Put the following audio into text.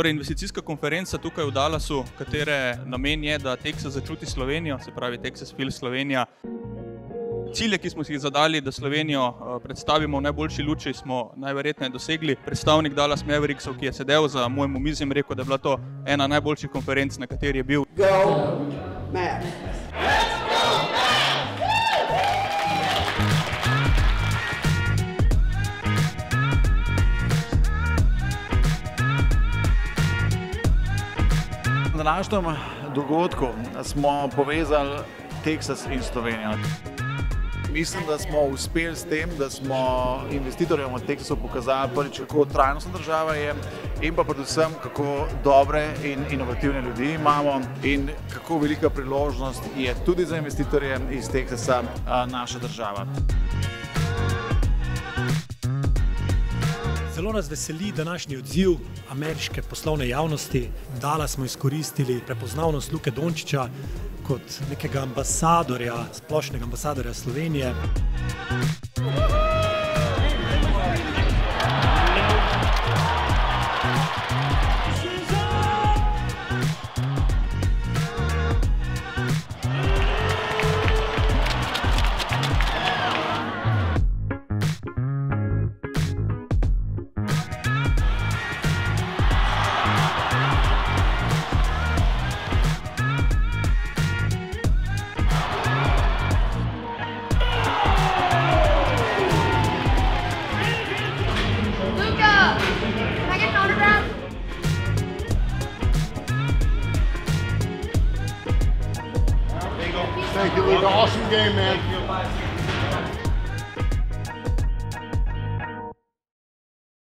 Torej, investicijska konferenca tukaj v Dallasu, katere namen je, da Texas začuti Slovenijo, se pravi Texas Feel Slovenija. Cilje, ki smo si jih zadali, da Slovenijo predstavimo v najboljši luči, smo najverjetneje dosegli. Predstavnik Dallas Mavericksov, ki je sedel za mojim omizjem, rekel, da je bila to ena najboljših konferenc, na kateri je bil. Go, Matt! Na današnjem dogodku smo povezali Texas in Slovenijo. Mislim, da smo uspeli s tem, da smo investitorjem od Texasu pokazali prvič, kako trajnostna država je in pa predvsem, kako dobre in inovativne ljudi imamo in kako velika priložnost je tudi za investitorje iz Texasa naša država. Zelo nas veseli današnji odziv ameriške poslovne javnosti. Dallas smo izkoristili prepoznavnost Luke Dončića kot nekega ambasadorja, splošnega ambasadorja Slovenije. Thank you, Luca. Awesome game, man.